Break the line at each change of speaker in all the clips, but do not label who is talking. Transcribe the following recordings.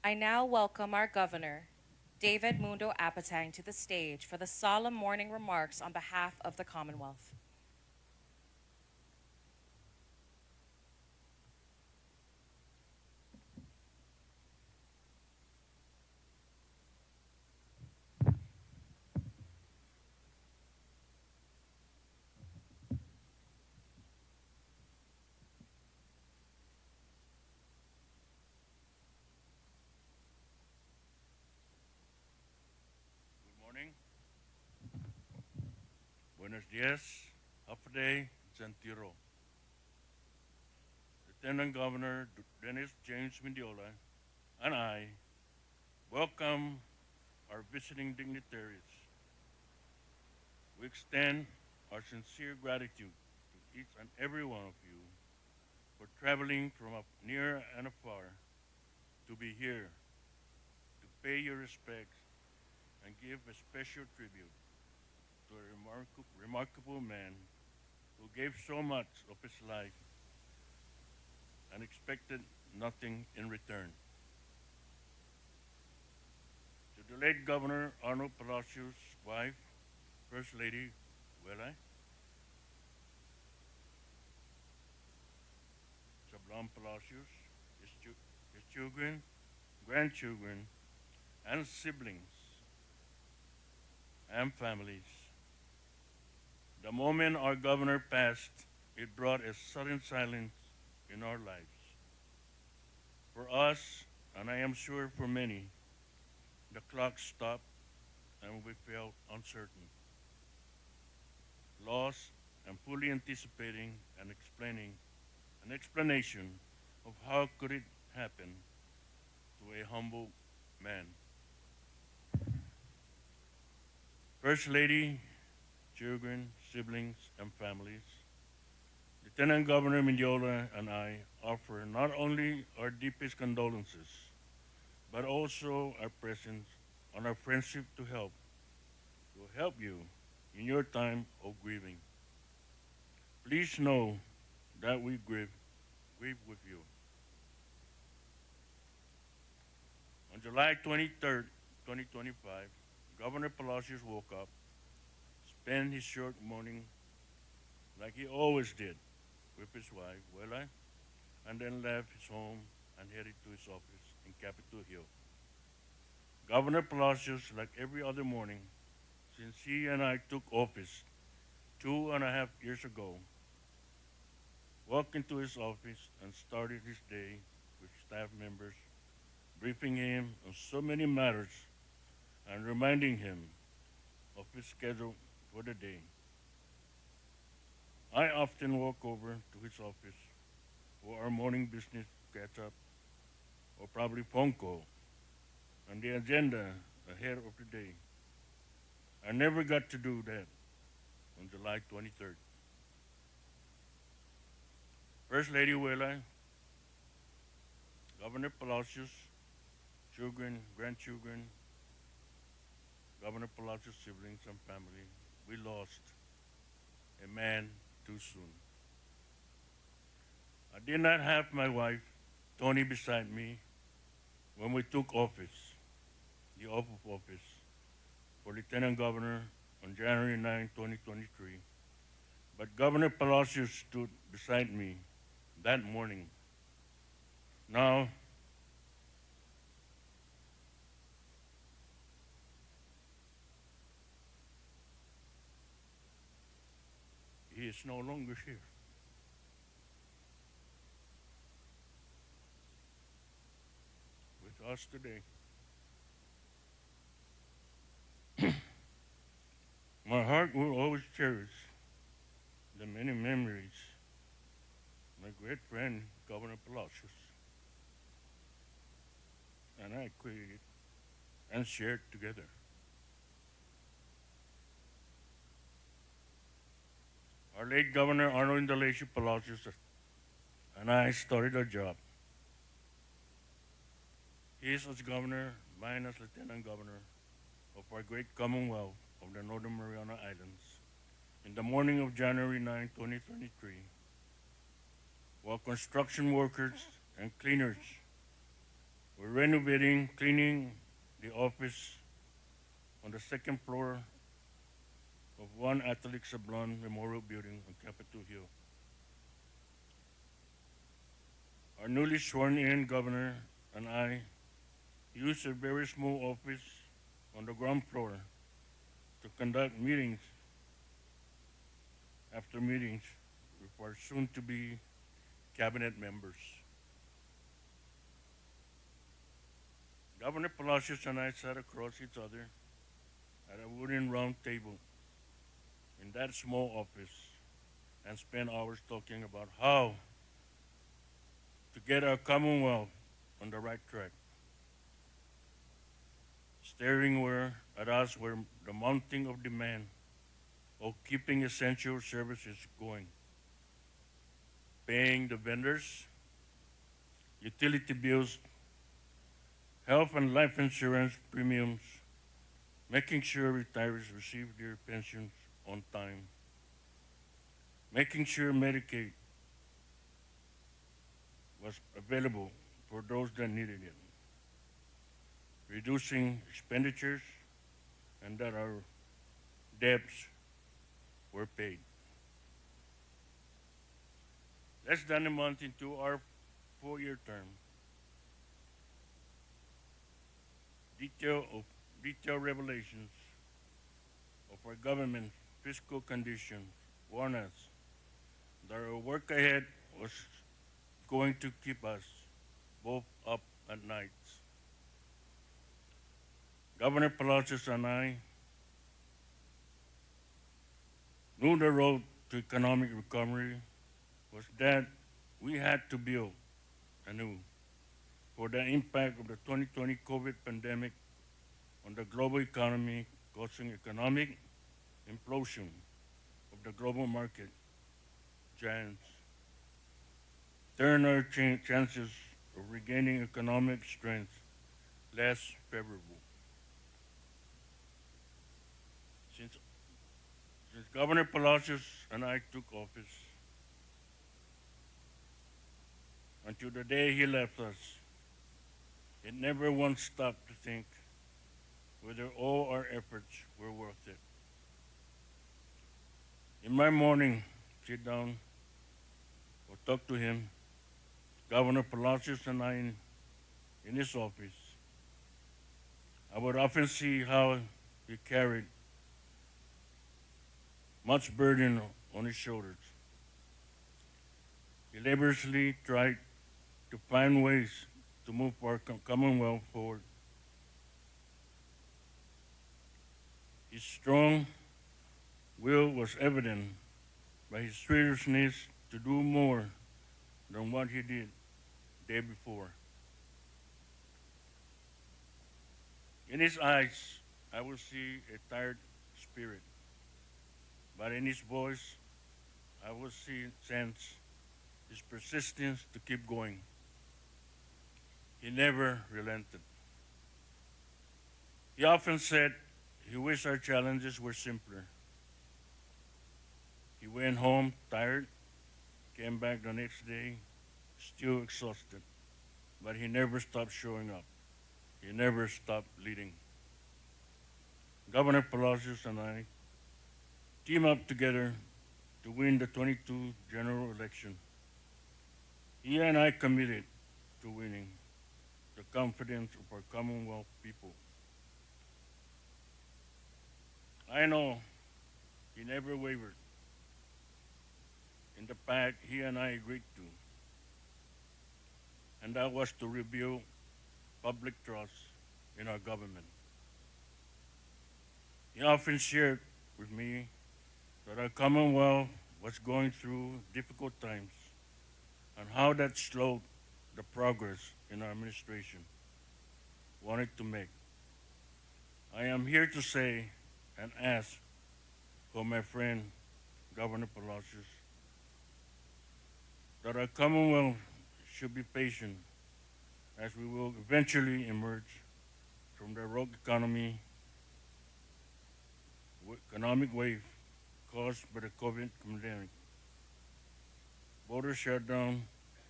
I now welcome our Governor, David Mundo Apatang, to the stage for the solemn morning remarks on behalf of the Commonwealth.
Good morning. Buenos dias. Hapaday, Zantiro. Lieutenant Governor Dennis James Mendiola and I welcome our visiting dignitaries. We extend our sincere gratitude to each and every one of you for traveling from up near and afar to be here to pay your respects and give a special tribute to a remarkable man who gave so much of his life and expected nothing in return. To the late Governor Arnold Palacios' wife, First Lady Wela Sablan Palacios, his children, grandchildren, and siblings and families. The moment our governor passed, it brought a sudden silence in our lives. For us, and I am sure for many, the clock stopped and we felt uncertain, lost, and fully anticipating and explaining an explanation of how could it happen to a humble man. First Lady, children, siblings, and families, Lieutenant Governor Mendiola and I offer not only our deepest condolences, but also our presence and our friendship to help you in your time of grieving. Please know that we grieve with you. On July 23rd, 2025, Governor Palacios woke up, spent his short morning like he always did with his wife, Wela, and then left his home and headed to his office in Capitol Hill. Governor Palacios, like every other morning since he and I took office 2.5 years ago, walked into his office and started his day with staff members, briefing him on so many matters and reminding him of his schedule for the day. I often walk over to his office for our morning business catch up or probably phone call on the agenda ahead of the day. I never got to do that on July 23rd. First Lady Wela, Governor Palacios, children, grandchildren, Governor Palacios' siblings and family, we lost a man too soon. I did not have my wife, Tony, beside me when we took office, the oath of office, for Lieutenant Governor on January 9, 2023. But Governor Palacios stood beside me that morning. Now, he is no longer here. With us today. My heart will always cherish the many memories my great friend Governor Palacios and I created and shared together. Our late Governor Arnold Indalecio Palacios and I started our job. He is as governor, mine as lieutenant governor of our great Commonwealth of the Northern Mariana Islands in the morning of January 9, 2023, while construction workers and cleaners We're renovating, cleaning the office on the second floor of One Athletic Sablon Memorial Building on Capitol Hill. Our newly sworn-in governor and I used a very small office on the ground floor to conduct meetings after meetings with our soon-to-be cabinet members. Governor Palacios and I sat across each other at a wooden round table in that small office and spent hours talking about how to get our Commonwealth on the right track. Staring at us were the mounting of demand of keeping essential services going, paying the vendors, utility bills, health and life insurance premiums, making sure retirees receive their pensions on time, making sure Medicaid was available for those that needed it, reducing expenditures, and that our debts were paid. Less than a month into our 4-year term, detailed revelations of our government's fiscal condition warn us that our work ahead was going to keep us both up at nights. Governor Palacios and I knew the road to economic recovery was that we had to build anew for the impact of the 2020 COVID pandemic on the global economy, causing economic implosion of the global market giants, turn our chances of regaining economic strength less favorable. Since Governor Palacios and I took office, until the day he left us, it never once stopped to think whether all our efforts were worth it. In my morning sit down or talk to him, Governor Palacios and I in his office, I would often see how he carried much burden on his shoulders. He laboriously tried to find ways to move our Commonwealth forward. His strong will was evident by his seriousness to do more than what he did the day before. In his eyes, I will see a tired spirit, but in his voice, I will sense his persistence to keep going. He never relented. He often said he wished our challenges were simpler. He went home tired, came back the next day, still exhausted, but he never stopped showing up. He never stopped leading. Governor Palacios and I teamed up together to win the 22 general election. He and I committed to winning the confidence of our Commonwealth people. I know he never wavered in the pact he and I agreed to, and that was to rebuild public trust in our government. He often shared with me that our Commonwealth was going through difficult times and how that slowed the progress in our administration wanted to make. I am here to say and ask for my friend, Governor Palacios, that our Commonwealth should be patient as we will eventually emerge from the rogue economic wave caused by the COVID pandemic, border shutdown,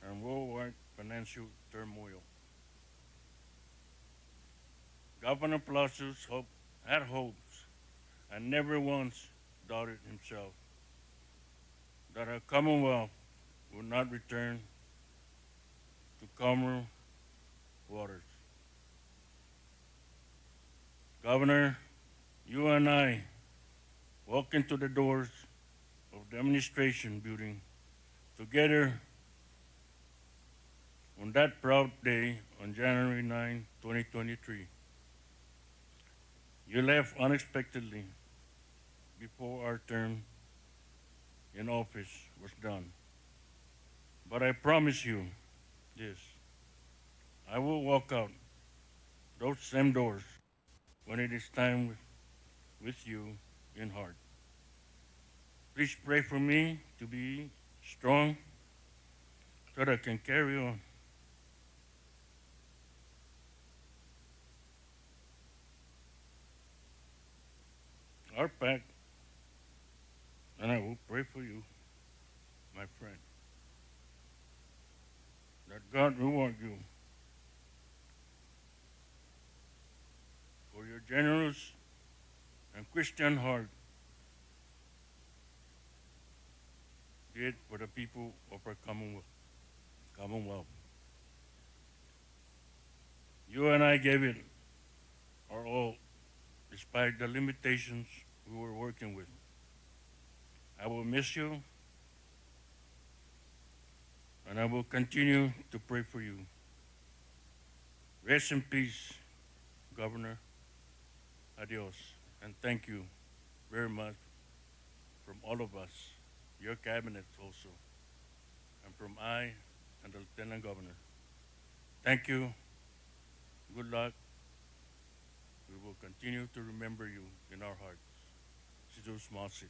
and worldwide financial turmoil. Governor Palacios had hopes and never once doubted himself that our Commonwealth would not return to calmer waters. Governor, you and I walked into the doors of the administration building together on that proud day on January 9, 2023. You left unexpectedly before our term in office was done. But I promise you this, I will walk out those same doors when it is time with you in heart. Please pray for me to be strong so that I can carry on. Our pact, and I will pray for you, my friend, that God reward you for your generous and Christian heart did for the people of our Commonwealth. You and I gave it our all, despite the limitations we were working with. I will miss you, and I will continue to pray for you. Rest in peace, Governor. Adios, and thank you very much from all of us, your cabinet also, and from I and the Lieutenant Governor. Thank you. Good luck. We will continue to remember you in our hearts. Sidus Masit.